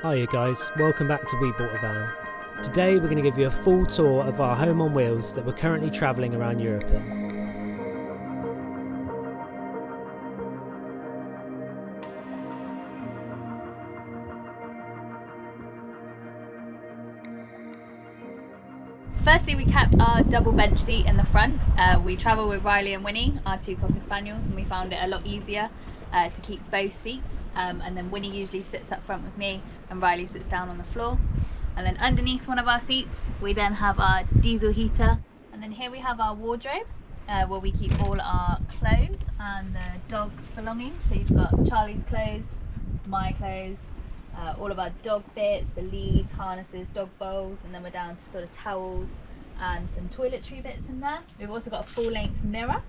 Hiya guys, welcome back to We Bought a Van. Today we're going to give you a full tour of our home on wheels that we're currently travelling around Europe in. Firstly, we kept our double bench seat in the front. We travel with Riley and Winnie, our two Cocker Spaniels, and we found it a lot easier to keep both seats. And then Winnie usually sits up front with me and Riley sits down on the floor. And then underneath one of our seats, we then have our diesel heater. And then here we have our wardrobe where we keep all our clothes and the dog's belongings. So you've got Charlie's clothes, my clothes, all of our dog bits, the leads, harnesses, dog bowls, and then we're down to sort of towels and some toiletry bits in there. We've also got a full-length mirror.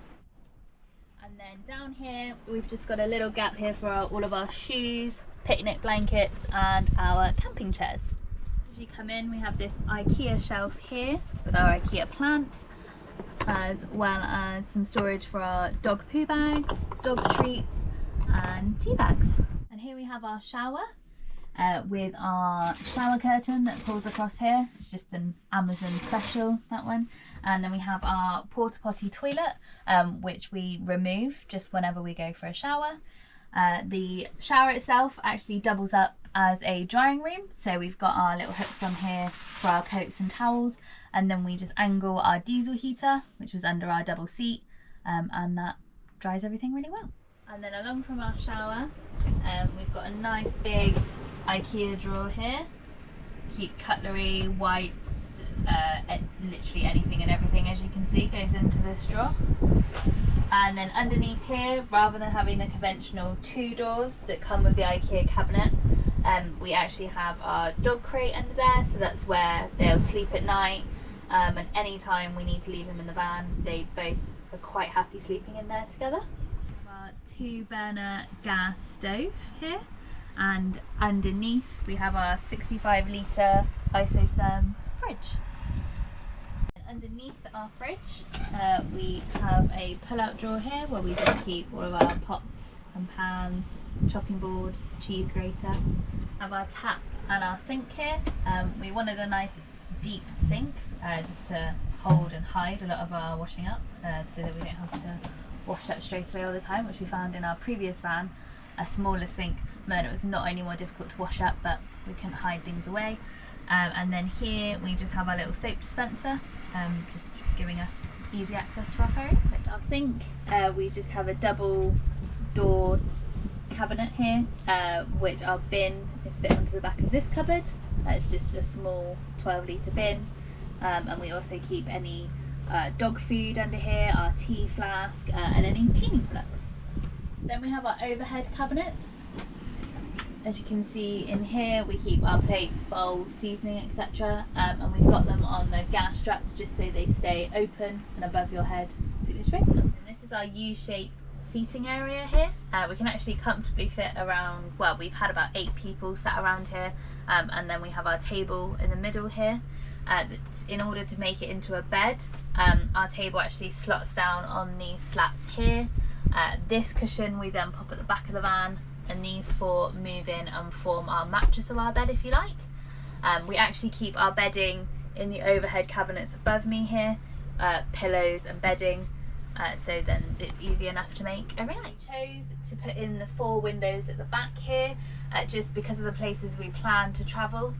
And then down here, we've just got a little gap here for all of our shoes, picnic blankets, and our camping chairs. As you come in, we have this IKEA shelf here with our IKEA plant, as well as some storage for our dog poo bags, dog treats, and tea bags. And here we have our shower. With our shower curtain that pulls across here. It's just an Amazon special, that one. And then we have our Porta Potty toilet, which we remove just whenever we go for a shower. The shower itself actually doubles up as a drying room, so we've got our little hooks on here for our coats and towels, and then we just angle our diesel heater, which is under our double seat, and that dries everything really well. And then along from our shower, we've got a nice big IKEA drawer here. Keep cutlery, wipes, literally anything and everything, as you can see, goes into this drawer. And then underneath here, rather than having the conventional two doors that come with the IKEA cabinet, we actually have our dog crate under there, so that's where they'll sleep at night. And any time we need to leave them in the van, they both are quite happy sleeping in there together. Our 2-burner gas stove here, and underneath we have our 65-litre isotherm fridge. And underneath our fridge we have a pull-out drawer here where we just keep all of our pots and pans, chopping board, cheese grater. Have our tap and our sink here. We wanted a nice deep sink just to hold and hide a lot of our washing up, so that we don't have to wash up straight away all the time, which we found in our previous van. A smaller sink meant it was not only more difficult to wash up, but we couldn't hide things away. And then here we just have our little soap dispenser, just giving us easy access to our fairy liquid. Our sink, we just have a double door cabinet here, which our bin is fit onto the back of this cupboard. It's just a small 12-litre bin, and we also keep any dog food under here, our tea flask, and any cleaning products. Then we have our overhead cabinets. As you can see in here, we keep our plates, bowls, seasoning, etc. And we've got them on the gas straps just so they stay open and above your head as soon as you open them. And this is our U-shaped seating area here. We can actually comfortably fit around, well, we've had about 8 people sat around here, and then we have our table in the middle here. In order to make it into a bed, our table actually slots down on these slats here. This cushion we then pop at the back of the van, and these 4 move in and form our mattress of our bed, if you like. We actually keep our bedding in the overhead cabinets above me here, pillows and bedding, so then it's easy enough to make every night. I chose to put in the 4 windows at the back here, just because of the places we plan to travel.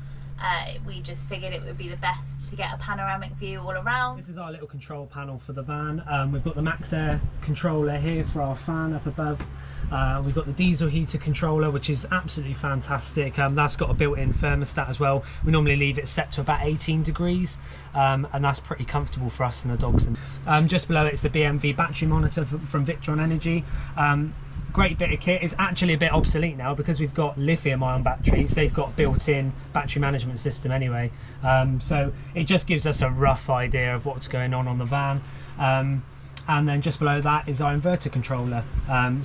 We just figured it would be the best to get a panoramic view all around. This is our little control panel for the van. We've got the Max Air controller here for our fan up above. We've got the diesel heater controller, which is absolutely fantastic. That's got a built-in thermostat as well. We normally leave it set to about 18 degrees, and that's pretty comfortable for us and the dogs. And just below it is the BMW battery monitor from Victron Energy. Great bit of kit. It's actually a bit obsolete now because we've got lithium-ion batteries. They've got built-in battery management system anyway, so it just gives us a rough idea of what's going on the van. And then just below that is our inverter controller,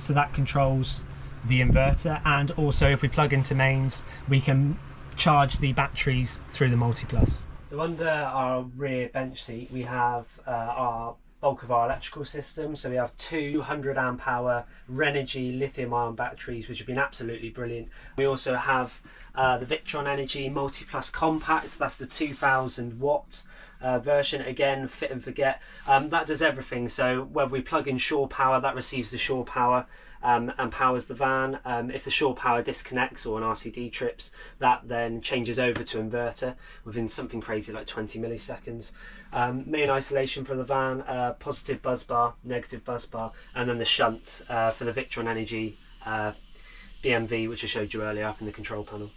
so that controls the inverter, and also if we plug into mains we can charge the batteries through the multi-plus. So under our rear bench seat we have our bulk of our electrical system. So we have 200 amp hour Renogy lithium ion batteries, which have been absolutely brilliant. We also have the Victron Energy Multi Plus Compact. That's the 2000 watt version. Again, fit and forget. That does everything. So whether we plug in shore power, that receives the shore power and powers the van. If the shore power disconnects or an RCD trips, that then changes over to inverter within something crazy like 20 milliseconds. Main isolation for the van, positive buzz bar, negative buzz bar, and then the shunt for the Victron Energy BMV, which I showed you earlier up in the control panel.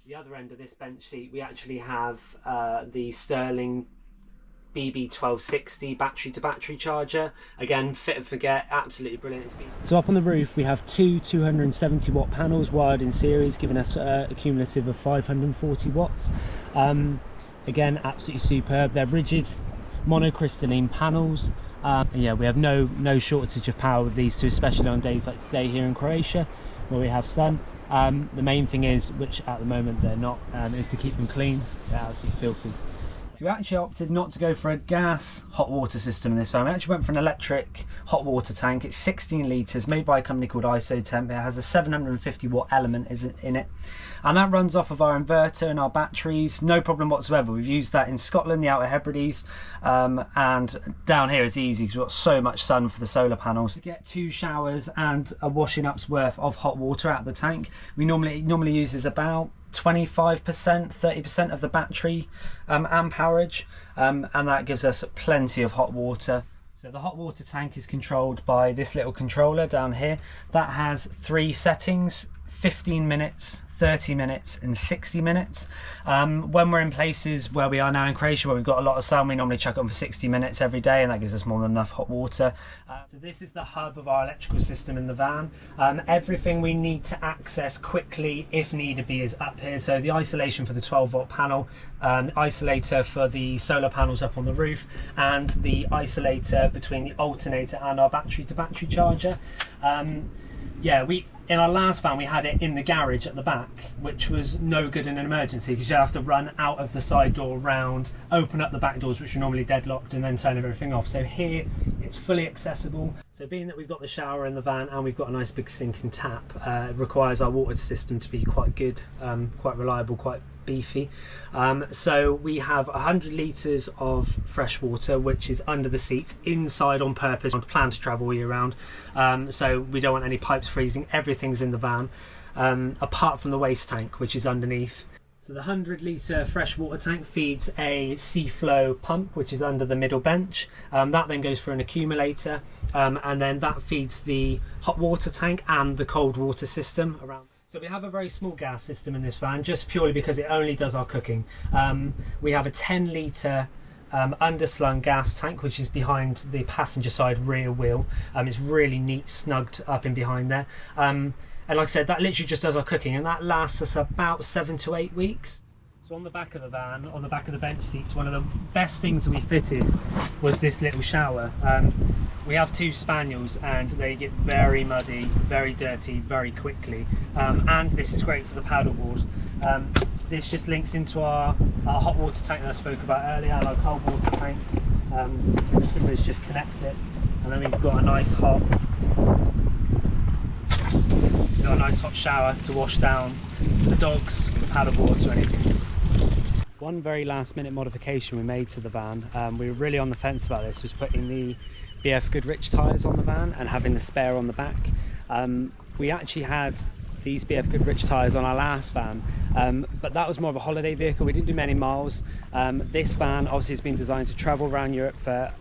The other end of this bench seat, we actually have the Sterling BB1260 battery to battery charger. Again, fit and forget, absolutely brilliant. So up on the roof we have two 270 watt panels wired in series, giving us a cumulative of 540 watts. Again, absolutely superb. They're rigid monocrystalline panels. Yeah, we have no shortage of power with these two, especially on days like today here in Croatia where we have sun. The main thing is, which at the moment they're not, is to keep them clean. They're absolutely filthy. So we actually opted not to go for a gas hot water system in this van. We actually went for an electric hot water tank. It's 16 litres, made by a company called IsoTemp. It has a 750 watt element in it, and that runs off of our inverter and our batteries, no problem whatsoever. We've used that in Scotland, the Outer Hebrides, and down here it's easy because we've got so much sun for the solar panels. To get 2 showers and a washing up's worth of hot water out of the tank, we normally uses about 25%, 30% of the battery amperage, and that gives us plenty of hot water. So the hot water tank is controlled by this little controller down here that has 3 settings: 15 minutes, 30 minutes and 60 minutes. When we're in places where we are now in Croatia where we've got a lot of sun, we normally chuck it on for 60 minutes every day, and that gives us more than enough hot water. So this is the hub of our electrical system in the van. Everything we need to access quickly if needed be is up here. So the isolation for the 12 volt panel, isolator for the solar panels up on the roof, and the isolator between the alternator and our battery to battery charger. Yeah, in our last van we had it in the garage at the back, which was no good in an emergency because you have to run out of the side door round, open up the back doors which are normally deadlocked, and then turn everything off. So here it's fully accessible. So being that we've got the shower in the van and we've got a nice big sink and tap, it requires our water system to be quite good, quite reliable, quite beefy. So we have 100 litres of fresh water which is under the seat inside on purpose, planned to travel all year round. So we don't want any pipes freezing. Everything's in the van, apart from the waste tank which is underneath. So the 100 litre freshwater tank feeds a Seaflow pump which is under the middle bench. That then goes for an accumulator, and then that feeds the hot water tank and the cold water system around. So we have a very small gas system in this van, just purely because it only does our cooking. We have a 10 litre underslung gas tank which is behind the passenger side rear wheel. It's really neat, snugged up in behind there. And like I said, that literally just does our cooking, and that lasts us about 7 to 8 weeks. So on the back of the van, on the back of the bench seats, one of the best things that we fitted was this little shower. We have 2 spaniels and they get very muddy, very dirty very quickly, and this is great for the paddleboard. This just links into our hot water tank that I spoke about earlier, and our cold water tank. As simple as just connect it, and then we've got a nice hot shower to wash down the dogs, the paddleboards or anything. One very last minute modification we made to the van, we were really on the fence about this, was putting the BF Goodrich tyres on the van and having the spare on the back. We actually had these BF Goodrich tyres on our last van, but that was more of a holiday vehicle. We didn't do many miles. This van obviously has been designed to travel around Europe for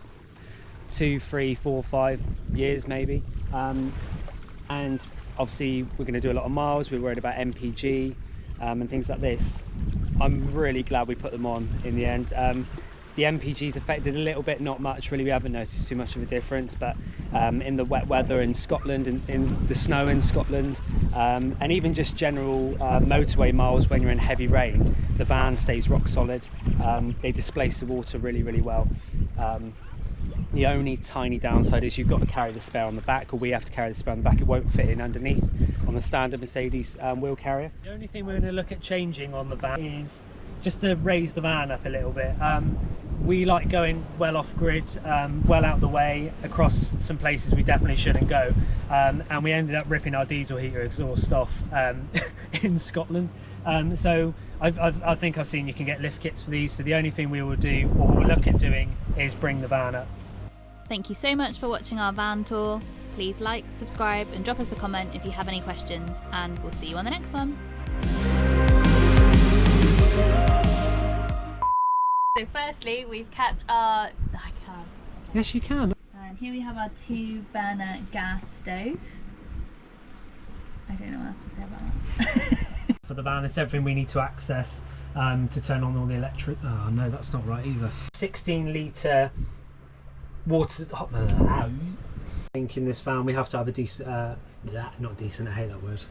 2, 3, 4, 5 years maybe, and obviously we're going to do a lot of miles. We're worried about MPG and things like this. I'm really glad we put them on in the end. The MPG's affected a little bit, not much really. We haven't noticed too much of a difference, but in the wet weather in Scotland, in the snow in Scotland, and even just general motorway miles when you're in heavy rain, the van stays rock solid. They displace the water really, really well. The only tiny downside is you've got to carry the spare on the back, or we have to carry the spare on the back. It won't fit in underneath on the standard Mercedes wheel carrier. The only thing we're going to look at changing on the van is just to raise the van up a little bit. we like going well off grid, well out the way, across some places we definitely shouldn't go, and we ended up ripping our diesel heater exhaust off in Scotland. So I think I've seen you can get lift kits for these, so the only thing we will do, or we'll look at doing, is bring the van up. Thank you so much for watching our van tour. Please like, subscribe and drop us a comment if you have any questions, and we'll see you on the next one. So firstly, we've kept our... I can't. Yes, you can. And here we have our 2-burner gas stove. I don't know what else to say about that. For the van, it's everything we need to access to turn on all the electric... Oh no, that's not right either. 16 litre water... I think in this van we have to have a decent... not decent, I hate that word.